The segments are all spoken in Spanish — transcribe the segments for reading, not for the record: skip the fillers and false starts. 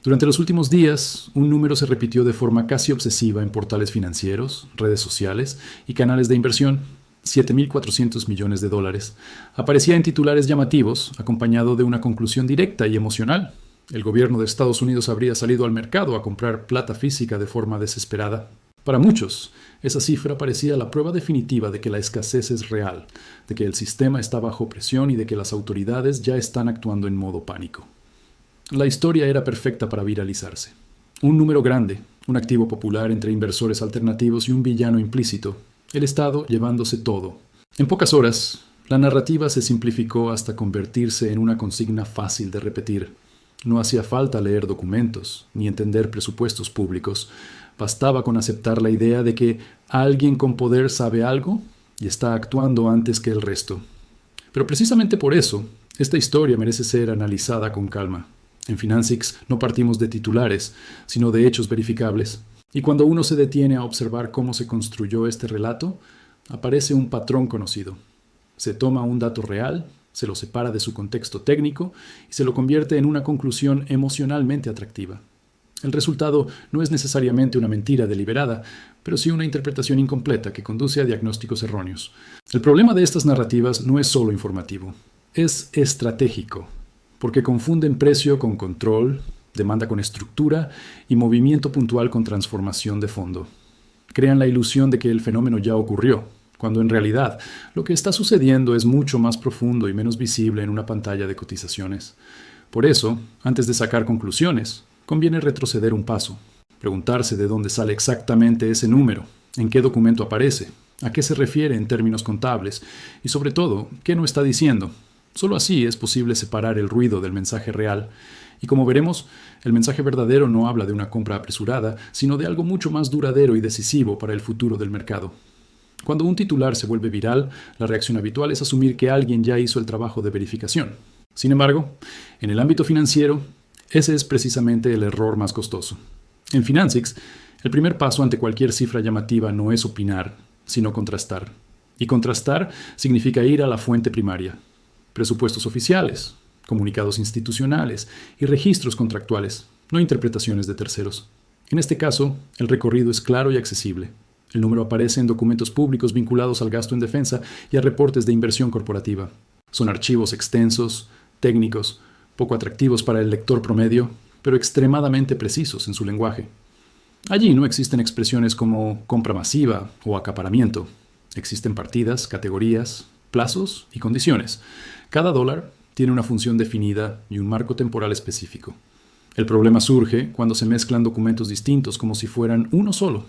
Durante los últimos días, un número se repitió de forma casi obsesiva en portales financieros, redes sociales y canales de inversión: 7.400 millones de dólares. Aparecía en titulares llamativos, acompañado de una conclusión directa y emocional. El gobierno de Estados Unidos habría salido al mercado a comprar plata física de forma desesperada. Para muchos, esa cifra parecía la prueba definitiva de que la escasez es real, de que el sistema está bajo presión y de que las autoridades ya están actuando en modo pánico. La historia era perfecta para viralizarse. Un número grande, un activo popular entre inversores alternativos y un villano implícito, el Estado llevándose todo. En pocas horas, la narrativa se simplificó hasta convertirse en una consigna fácil de repetir. No hacía falta leer documentos, ni entender presupuestos públicos. Bastaba con aceptar la idea de que alguien con poder sabe algo y está actuando antes que el resto. Pero precisamente por eso, esta historia merece ser analizada con calma. En Financics no partimos de titulares, sino de hechos verificables. Y cuando uno se detiene a observar cómo se construyó este relato, aparece un patrón conocido. Se toma un dato real, se lo separa de su contexto técnico y se lo convierte en una conclusión emocionalmente atractiva. El resultado no es necesariamente una mentira deliberada, pero sí una interpretación incompleta que conduce a diagnósticos erróneos. El problema de estas narrativas no es solo informativo, es estratégico, porque confunden precio con control, demanda con estructura y movimiento puntual con transformación de fondo. Crean la ilusión de que el fenómeno ya ocurrió, cuando en realidad lo que está sucediendo es mucho más profundo y menos visible en una pantalla de cotizaciones. Por eso, antes de sacar conclusiones, conviene retroceder un paso, preguntarse de dónde sale exactamente ese número, en qué documento aparece, a qué se refiere en términos contables y, sobre todo, qué no está diciendo. Solo así es posible separar el ruido del mensaje real. Y como veremos, el mensaje verdadero no habla de una compra apresurada, sino de algo mucho más duradero y decisivo para el futuro del mercado. Cuando un titular se vuelve viral, la reacción habitual es asumir que alguien ya hizo el trabajo de verificación. Sin embargo, en el ámbito financiero, ese es precisamente el error más costoso. En Financics, el primer paso ante cualquier cifra llamativa no es opinar, sino contrastar. Y contrastar significa ir a la fuente primaria. Presupuestos oficiales, comunicados institucionales y registros contractuales, no interpretaciones de terceros. En este caso, el recorrido es claro y accesible. El número aparece en documentos públicos vinculados al gasto en defensa y a reportes de inversión corporativa. Son archivos extensos, técnicos, poco atractivos para el lector promedio, pero extremadamente precisos en su lenguaje. Allí no existen expresiones como compra masiva o acaparamiento. Existen partidas, categorías, plazos y condiciones. Cada dólar tiene una función definida y un marco temporal específico. El problema surge cuando se mezclan documentos distintos como si fueran uno solo.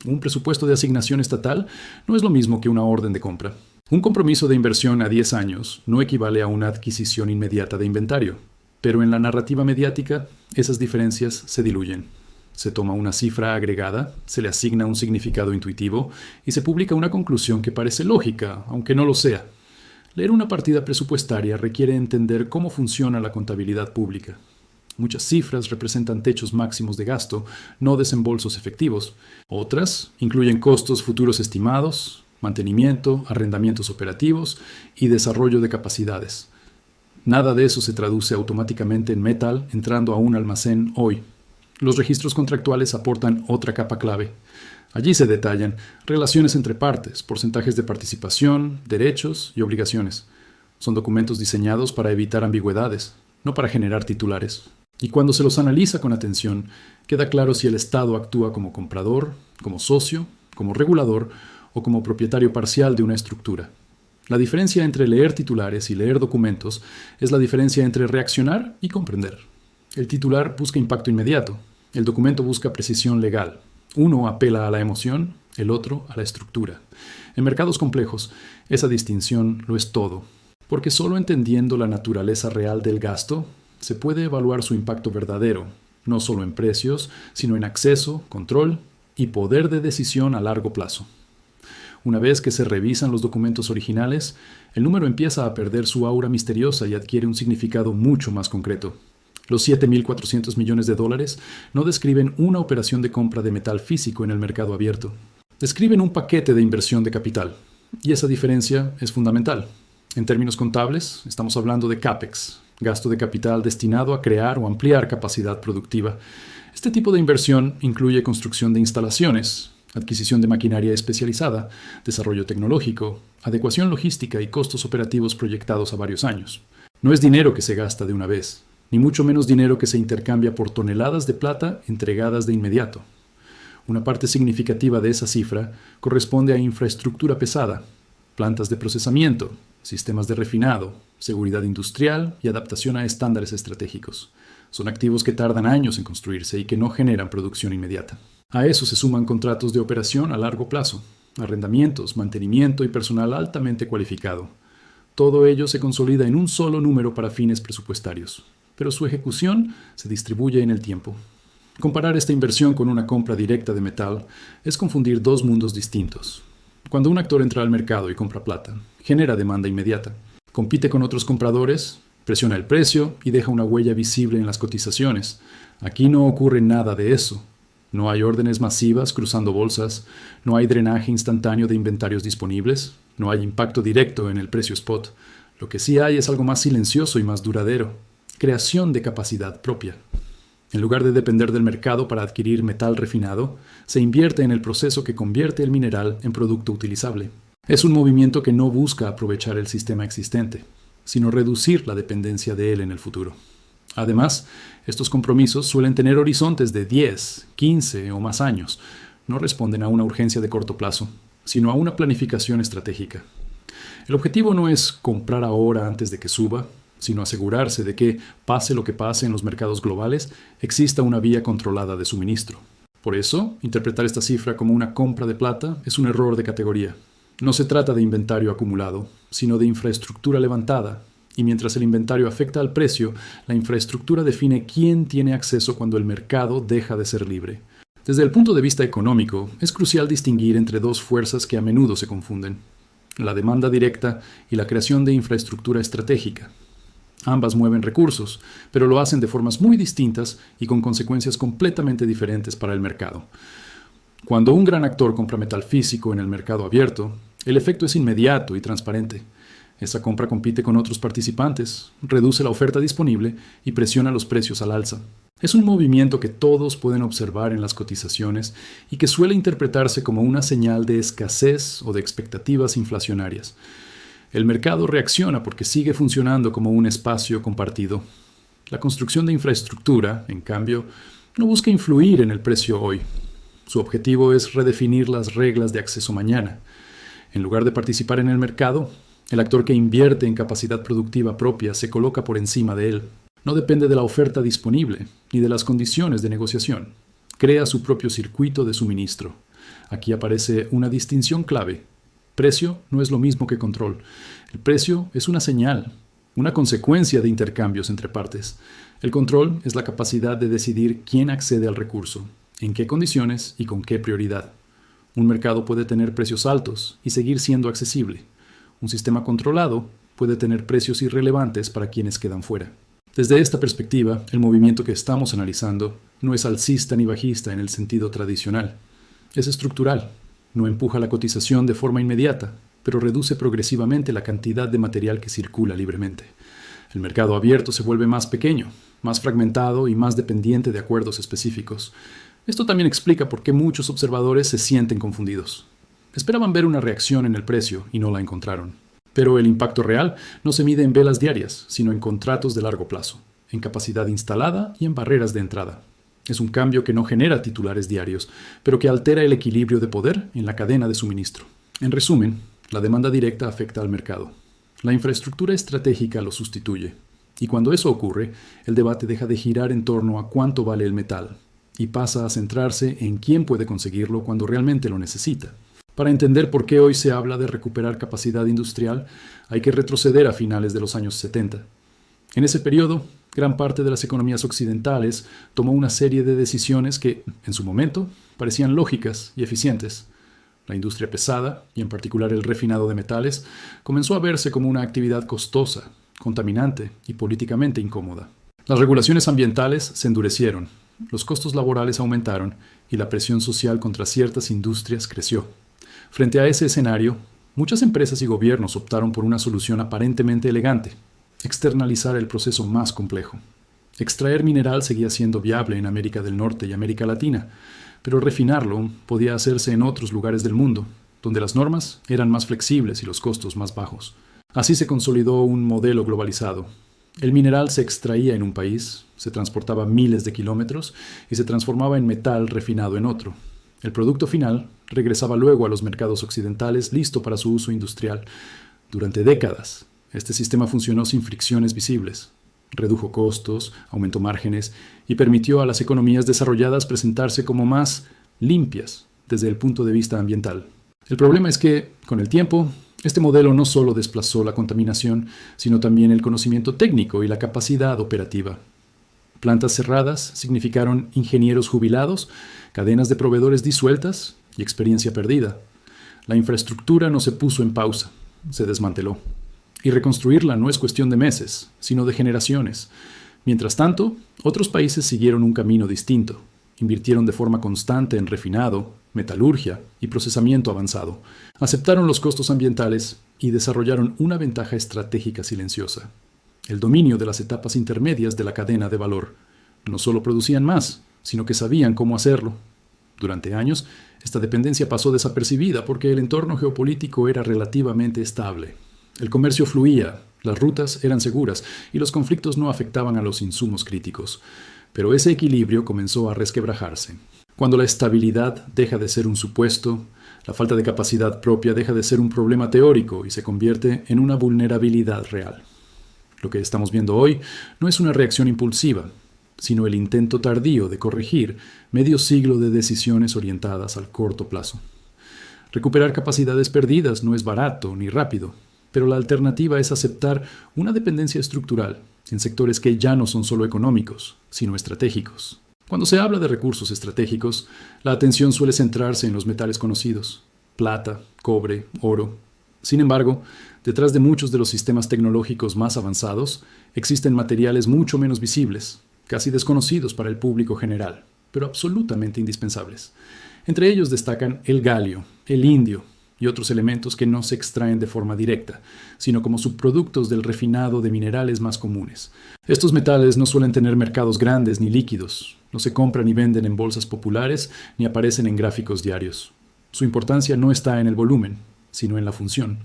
Un presupuesto de asignación estatal no es lo mismo que una orden de compra. Un compromiso de inversión a 10 años no equivale a una adquisición inmediata de inventario. Pero en la narrativa mediática, esas diferencias se diluyen. Se toma una cifra agregada, se le asigna un significado intuitivo y se publica una conclusión que parece lógica, aunque no lo sea. Leer una partida presupuestaria requiere entender cómo funciona la contabilidad pública. Muchas cifras representan techos máximos de gasto, no desembolsos efectivos. Otras incluyen costos futuros estimados, mantenimiento, arrendamientos operativos y desarrollo de capacidades. Nada de eso se traduce automáticamente en metal entrando a un almacén hoy. Los registros contractuales aportan otra capa clave. Allí se detallan relaciones entre partes, porcentajes de participación, derechos y obligaciones. Son documentos diseñados para evitar ambigüedades, no para generar titulares. Y cuando se los analiza con atención, queda claro si el Estado actúa como comprador, como socio, como regulador o como propietario parcial de una estructura. La diferencia entre leer titulares y leer documentos es la diferencia entre reaccionar y comprender. El titular busca impacto inmediato, el documento busca precisión legal. Uno apela a la emoción, el otro a la estructura. En mercados complejos, esa distinción lo es todo, porque solo entendiendo la naturaleza real del gasto, se puede evaluar su impacto verdadero, no solo en precios, sino en acceso, control y poder de decisión a largo plazo. Una vez que se revisan los documentos originales, el número empieza a perder su aura misteriosa y adquiere un significado mucho más concreto. Los 7.400 millones de dólares no describen una operación de compra de metal físico en el mercado abierto. Describen un paquete de inversión de capital. Y esa diferencia es fundamental. En términos contables, estamos hablando de CAPEX, gasto de capital destinado a crear o ampliar capacidad productiva. Este tipo de inversión incluye construcción de instalaciones, adquisición de maquinaria especializada, desarrollo tecnológico, adecuación logística y costos operativos proyectados a varios años. No es dinero que se gasta de una vez, ni mucho menos dinero que se intercambia por toneladas de plata entregadas de inmediato. Una parte significativa de esa cifra corresponde a infraestructura pesada, plantas de procesamiento, sistemas de refinado, seguridad industrial y adaptación a estándares estratégicos. Son activos que tardan años en construirse y que no generan producción inmediata. A eso se suman contratos de operación a largo plazo, arrendamientos, mantenimiento y personal altamente cualificado. Todo ello se consolida en un solo número para fines presupuestarios, pero su ejecución se distribuye en el tiempo. Comparar esta inversión con una compra directa de metal es confundir dos mundos distintos. Cuando un actor entra al mercado y compra plata, genera demanda inmediata. Compite con otros compradores, presiona el precio y deja una huella visible en las cotizaciones. Aquí no ocurre nada de eso. No hay órdenes masivas cruzando bolsas, no hay drenaje instantáneo de inventarios disponibles, no hay impacto directo en el precio spot. Lo que sí hay es algo más silencioso y más duradero: creación de capacidad propia. En lugar de depender del mercado para adquirir metal refinado, se invierte en el proceso que convierte el mineral en producto utilizable. Es un movimiento que no busca aprovechar el sistema existente, sino reducir la dependencia de él en el futuro. Además, estos compromisos suelen tener horizontes de 10, 15 o más años. No responden a una urgencia de corto plazo, sino a una planificación estratégica. El objetivo no es comprar ahora antes de que suba, sino asegurarse de que, pase lo que pase en los mercados globales, exista una vía controlada de suministro. Por eso, interpretar esta cifra como una compra de plata es un error de categoría. No se trata de inventario acumulado, sino de infraestructura levantada, y mientras el inventario afecta al precio, la infraestructura define quién tiene acceso cuando el mercado deja de ser libre. Desde el punto de vista económico, es crucial distinguir entre dos fuerzas que a menudo se confunden: la demanda directa y la creación de infraestructura estratégica. Ambas mueven recursos, pero lo hacen de formas muy distintas y con consecuencias completamente diferentes para el mercado. Cuando un gran actor compra metal físico en el mercado abierto, el efecto es inmediato y transparente. Esa compra compite con otros participantes, reduce la oferta disponible y presiona los precios al alza. Es un movimiento que todos pueden observar en las cotizaciones y que suele interpretarse como una señal de escasez o de expectativas inflacionarias. El mercado reacciona porque sigue funcionando como un espacio compartido. La construcción de infraestructura, en cambio, no busca influir en el precio hoy. Su objetivo es redefinir las reglas de acceso mañana. En lugar de participar en el mercado, el actor que invierte en capacidad productiva propia se coloca por encima de él. No depende de la oferta disponible ni de las condiciones de negociación. Crea su propio circuito de suministro. Aquí aparece una distinción clave. Precio no es lo mismo que control. El precio es una señal, una consecuencia de intercambios entre partes. El control es la capacidad de decidir quién accede al recurso, en qué condiciones y con qué prioridad. Un mercado puede tener precios altos y seguir siendo accesible. Un sistema controlado puede tener precios irrelevantes para quienes quedan fuera. Desde esta perspectiva, el movimiento que estamos analizando no es alcista ni bajista en el sentido tradicional. Es estructural. No empuja la cotización de forma inmediata, pero reduce progresivamente la cantidad de material que circula libremente. El mercado abierto se vuelve más pequeño, más fragmentado y más dependiente de acuerdos específicos. Esto también explica por qué muchos observadores se sienten confundidos. Esperaban ver una reacción en el precio y no la encontraron. Pero el impacto real no se mide en velas diarias, sino en contratos de largo plazo, en capacidad instalada y en barreras de entrada. Es un cambio que no genera titulares diarios, pero que altera el equilibrio de poder en la cadena de suministro. En resumen, la demanda directa afecta al mercado. La infraestructura estratégica lo sustituye. Y cuando eso ocurre, el debate deja de girar en torno a cuánto vale el metal y pasa a centrarse en quién puede conseguirlo cuando realmente lo necesita. Para entender por qué hoy se habla de recuperar capacidad industrial, hay que retroceder a finales de los años 70. En ese periodo, gran parte de las economías occidentales tomó una serie de decisiones que, en su momento, parecían lógicas y eficientes. La industria pesada, y en particular el refinado de metales, comenzó a verse como una actividad costosa, contaminante y políticamente incómoda. Las regulaciones ambientales se endurecieron, los costos laborales aumentaron y la presión social contra ciertas industrias creció. Frente a ese escenario, muchas empresas y gobiernos optaron por una solución aparentemente elegante: externalizar el proceso más complejo. Extraer mineral seguía siendo viable en América del Norte y América Latina, pero refinarlo podía hacerse en otros lugares del mundo, donde las normas eran más flexibles y los costos más bajos. Así se consolidó un modelo globalizado. El mineral se extraía en un país, se transportaba miles de kilómetros y se transformaba en metal refinado en otro. El producto final regresaba luego a los mercados occidentales listo para su uso industrial. Durante décadas, este sistema funcionó sin fricciones visibles. Redujo costos, aumentó márgenes y permitió a las economías desarrolladas presentarse como más limpias desde el punto de vista ambiental. El problema es que, con el tiempo, este modelo no solo desplazó la contaminación, sino también el conocimiento técnico y la capacidad operativa. Plantas cerradas significaron ingenieros jubilados, cadenas de proveedores disueltas y experiencia perdida. La infraestructura no se puso en pausa, se desmanteló. Y reconstruirla no es cuestión de meses, sino de generaciones. Mientras tanto, otros países siguieron un camino distinto. Invirtieron de forma constante en refinado, metalurgia y procesamiento avanzado. Aceptaron los costos ambientales y desarrollaron una ventaja estratégica silenciosa: el dominio de las etapas intermedias de la cadena de valor. No solo producían más, sino que sabían cómo hacerlo. Durante años, esta dependencia pasó desapercibida porque el entorno geopolítico era relativamente estable. El comercio fluía, las rutas eran seguras y los conflictos no afectaban a los insumos críticos. Pero ese equilibrio comenzó a resquebrajarse. Cuando la estabilidad deja de ser un supuesto, la falta de capacidad propia deja de ser un problema teórico y se convierte en una vulnerabilidad real. Lo que estamos viendo hoy no es una reacción impulsiva, sino el intento tardío de corregir medio siglo de decisiones orientadas al corto plazo. Recuperar capacidades perdidas no es barato ni rápido, pero la alternativa es aceptar una dependencia estructural en sectores que ya no son solo económicos, sino estratégicos. Cuando se habla de recursos estratégicos, la atención suele centrarse en los metales conocidos: plata, cobre, oro. Sin embargo, detrás de muchos de los sistemas tecnológicos más avanzados, existen materiales mucho menos visibles, casi desconocidos para el público general, pero absolutamente indispensables. Entre ellos destacan el galio, el indio y otros elementos que no se extraen de forma directa, sino como subproductos del refinado de minerales más comunes. Estos metales no suelen tener mercados grandes ni líquidos, no se compran y venden en bolsas populares ni aparecen en gráficos diarios. Su importancia no está en el volumen, sino en la función.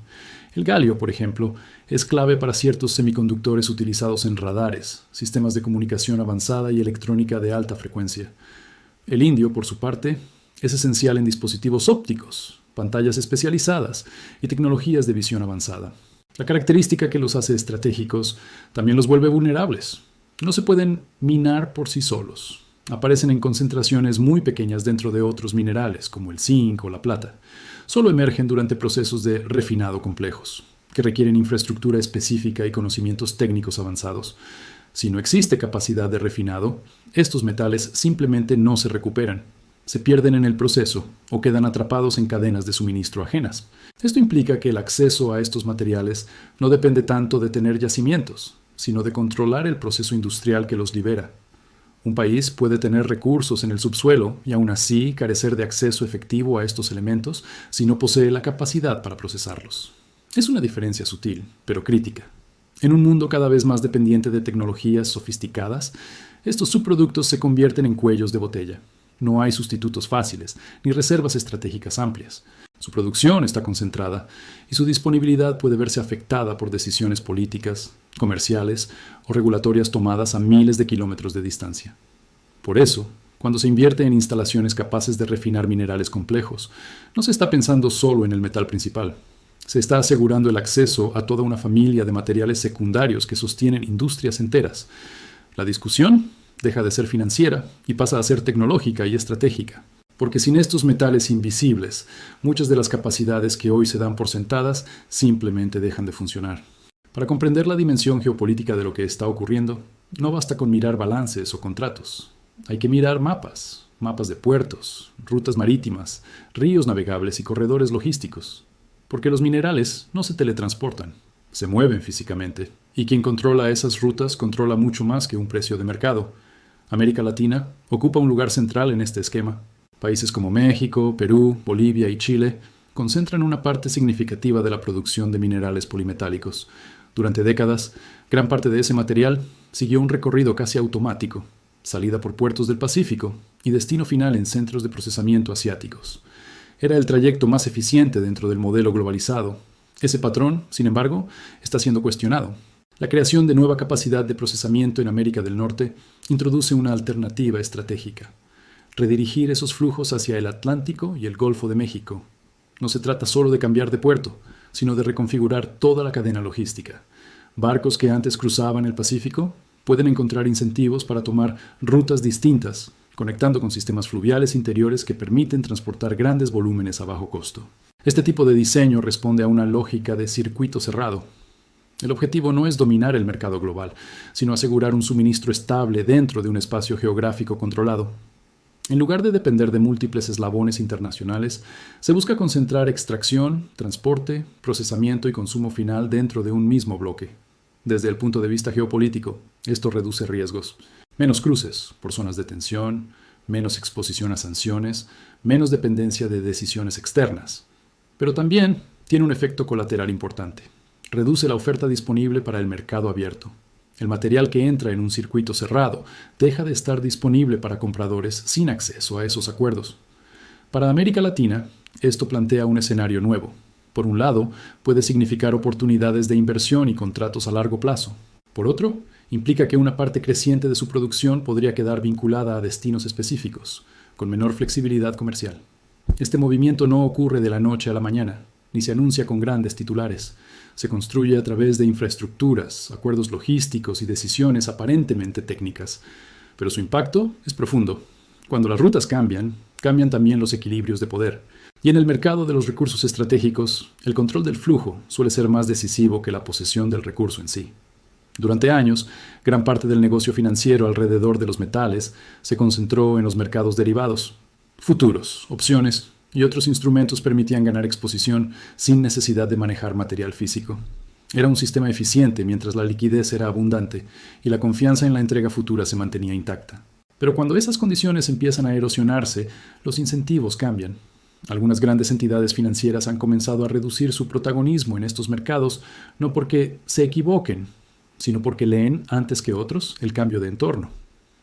El galio, por ejemplo, es clave para ciertos semiconductores utilizados en radares, sistemas de comunicación avanzada y electrónica de alta frecuencia. El indio, por su parte, es esencial en dispositivos ópticos, pantallas especializadas y tecnologías de visión avanzada. La característica que los hace estratégicos también los vuelve vulnerables. No se pueden minar por sí solos. Aparecen en concentraciones muy pequeñas dentro de otros minerales, como el zinc o la plata. Solo emergen durante procesos de refinado complejos, que requieren infraestructura específica y conocimientos técnicos avanzados. Si no existe capacidad de refinado, estos metales simplemente no se recuperan. Se pierden en el proceso o quedan atrapados en cadenas de suministro ajenas. Esto implica que el acceso a estos materiales no depende tanto de tener yacimientos, sino de controlar el proceso industrial que los libera. Un país puede tener recursos en el subsuelo y aún así carecer de acceso efectivo a estos elementos si no posee la capacidad para procesarlos. Es una diferencia sutil, pero crítica. En un mundo cada vez más dependiente de tecnologías sofisticadas, estos subproductos se convierten en cuellos de botella. No hay sustitutos fáciles, ni reservas estratégicas amplias. Su producción está concentrada y su disponibilidad puede verse afectada por decisiones políticas, comerciales o regulatorias tomadas a miles de kilómetros de distancia. Por eso, cuando se invierte en instalaciones capaces de refinar minerales complejos, no se está pensando solo en el metal principal. Se está asegurando el acceso a toda una familia de materiales secundarios que sostienen industrias enteras. La discusión deja de ser financiera y pasa a ser tecnológica y estratégica. Porque sin estos metales invisibles, muchas de las capacidades que hoy se dan por sentadas simplemente dejan de funcionar. Para comprender la dimensión geopolítica de lo que está ocurriendo, no basta con mirar balances o contratos. Hay que mirar mapas de puertos, rutas marítimas, ríos navegables y corredores logísticos. Porque los minerales no se teletransportan, se mueven físicamente. Y quien controla esas rutas controla mucho más que un precio de mercado. América Latina ocupa un lugar central en este esquema. Países como México, Perú, Bolivia y Chile concentran una parte significativa de la producción de minerales polimetálicos. Durante décadas, gran parte de ese material siguió un recorrido casi automático, salida por puertos del Pacífico y destino final en centros de procesamiento asiáticos. Era el trayecto más eficiente dentro del modelo globalizado. Ese patrón, sin embargo, está siendo cuestionado. La creación de nueva capacidad de procesamiento en América del Norte introduce una alternativa estratégica: redirigir esos flujos hacia el Atlántico y el Golfo de México. No se trata solo de cambiar de puerto, sino de reconfigurar toda la cadena logística. Barcos que antes cruzaban el Pacífico pueden encontrar incentivos para tomar rutas distintas, conectando con sistemas fluviales interiores que permiten transportar grandes volúmenes a bajo costo. Este tipo de diseño responde a una lógica de circuito cerrado. El objetivo no es dominar el mercado global, sino asegurar un suministro estable dentro de un espacio geográfico controlado. En lugar de depender de múltiples eslabones internacionales, se busca concentrar extracción, transporte, procesamiento y consumo final dentro de un mismo bloque. Desde el punto de vista geopolítico, esto reduce riesgos. Menos cruces por zonas de tensión, menos exposición a sanciones, menos dependencia de decisiones externas. Pero también tiene un efecto colateral importante. Reduce la oferta disponible para el mercado abierto. El material que entra en un circuito cerrado deja de estar disponible para compradores sin acceso a esos acuerdos. Para América Latina, esto plantea un escenario nuevo. Por un lado, puede significar oportunidades de inversión y contratos a largo plazo. Por otro, implica que una parte creciente de su producción podría quedar vinculada a destinos específicos, con menor flexibilidad comercial. Este movimiento no ocurre de la noche a la mañana, ni se anuncia con grandes titulares. Se construye a través de infraestructuras, acuerdos logísticos y decisiones aparentemente técnicas. Pero su impacto es profundo. Cuando las rutas cambian, cambian también los equilibrios de poder. Y en el mercado de los recursos estratégicos, el control del flujo suele ser más decisivo que la posesión del recurso en sí. Durante años, gran parte del negocio financiero alrededor de los metales se concentró en los mercados derivados. Futuros, opciones y otros instrumentos permitían ganar exposición sin necesidad de manejar material físico. Era un sistema eficiente mientras la liquidez era abundante y la confianza en la entrega futura se mantenía intacta. Pero cuando esas condiciones empiezan a erosionarse, los incentivos cambian. Algunas grandes entidades financieras han comenzado a reducir su protagonismo en estos mercados, no porque se equivoquen, sino porque leen antes que otros el cambio de entorno.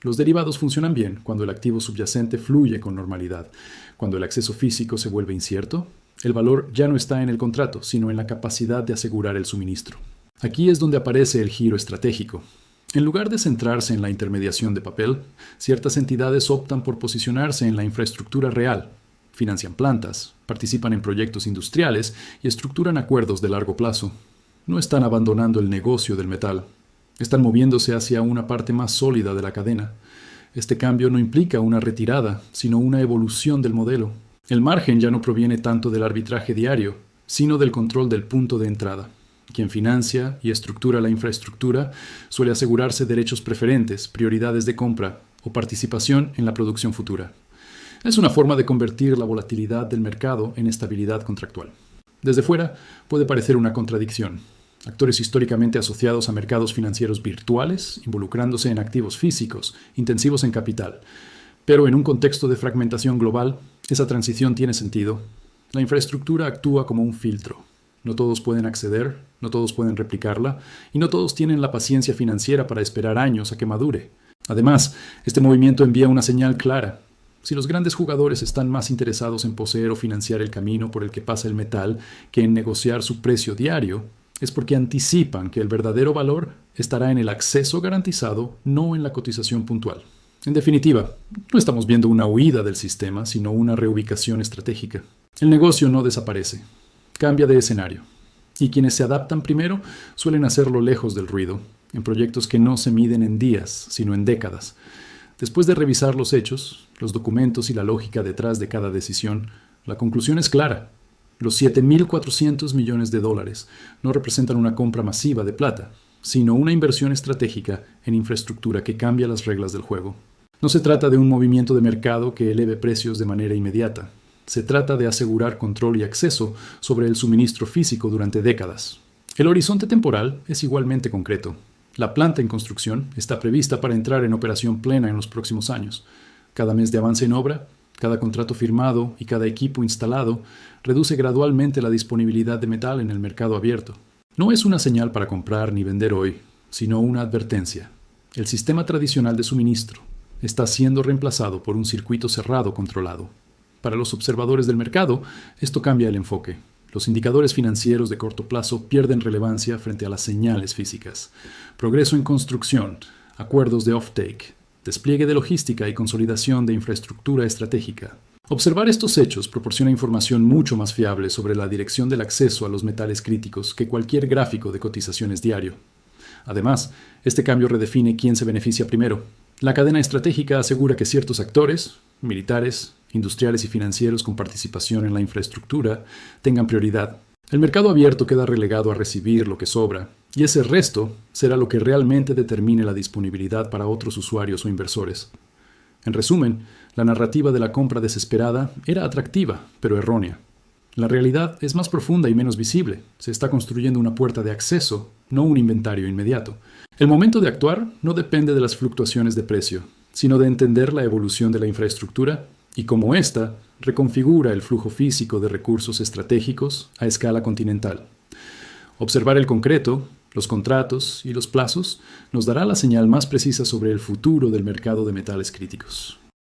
Los derivados funcionan bien cuando el activo subyacente fluye con normalidad. Cuando el acceso físico se vuelve incierto, el valor ya no está en el contrato, sino en la capacidad de asegurar el suministro. Aquí es donde aparece el giro estratégico. En lugar de centrarse en la intermediación de papel, ciertas entidades optan por posicionarse en la infraestructura real. Financian plantas, participan en proyectos industriales y estructuran acuerdos de largo plazo. No están abandonando el negocio del metal. Están moviéndose hacia una parte más sólida de la cadena. Este cambio no implica una retirada, sino una evolución del modelo. El margen ya no proviene tanto del arbitraje diario, sino del control del punto de entrada. Quien financia y estructura la infraestructura suele asegurarse derechos preferentes, prioridades de compra o participación en la producción futura. Es una forma de convertir la volatilidad del mercado en estabilidad contractual. Desde fuera puede parecer una contradicción. Actores históricamente asociados a mercados financieros virtuales, involucrándose en activos físicos, intensivos en capital. Pero en un contexto de fragmentación global, esa transición tiene sentido. La infraestructura actúa como un filtro. No todos pueden acceder, no todos pueden replicarla, y no todos tienen la paciencia financiera para esperar años a que madure. Además, este movimiento envía una señal clara. Si los grandes jugadores están más interesados en poseer o financiar el camino por el que pasa el metal que en negociar su precio diario, es porque anticipan que el verdadero valor estará en el acceso garantizado, no en la cotización puntual. En definitiva, no estamos viendo una huida del sistema, sino una reubicación estratégica. El negocio no desaparece, cambia de escenario. Y quienes se adaptan primero suelen hacerlo lejos del ruido, en proyectos que no se miden en días, sino en décadas. Después de revisar los hechos, los documentos y la lógica detrás de cada decisión, la conclusión es clara. Los 7.400 millones de dólares no representan una compra masiva de plata, sino una inversión estratégica en infraestructura que cambia las reglas del juego. No se trata de un movimiento de mercado que eleve precios de manera inmediata. Se trata de asegurar control y acceso sobre el suministro físico durante décadas. El horizonte temporal es igualmente concreto. La planta en construcción está prevista para entrar en operación plena en los próximos años. Cada mes de avance en obra, cada contrato firmado y cada equipo instalado reduce gradualmente la disponibilidad de metal en el mercado abierto. No es una señal para comprar ni vender hoy, sino una advertencia. El sistema tradicional de suministro está siendo reemplazado por un circuito cerrado controlado. Para los observadores del mercado, esto cambia el enfoque. Los indicadores financieros de corto plazo pierden relevancia frente a las señales físicas. Progreso en construcción, acuerdos de offtake, despliegue de logística y consolidación de infraestructura estratégica. Observar estos hechos proporciona información mucho más fiable sobre la dirección del acceso a los metales críticos que cualquier gráfico de cotizaciones diario. Además, este cambio redefine quién se beneficia primero. La cadena estratégica asegura que ciertos actores, militares, industriales y financieros con participación en la infraestructura, tengan prioridad. El mercado abierto queda relegado a recibir lo que sobra, y ese resto será lo que realmente determine la disponibilidad para otros usuarios o inversores. En resumen, la narrativa de la compra desesperada era atractiva, pero errónea. La realidad es más profunda y menos visible. Se está construyendo una puerta de acceso, no un inventario inmediato. El momento de actuar no depende de las fluctuaciones de precio, sino de entender la evolución de la infraestructura y cómo ésta reconfigura el flujo físico de recursos estratégicos a escala continental. Observar el concreto, los contratos y los plazos nos dará la señal más precisa sobre el futuro del mercado de metales críticos.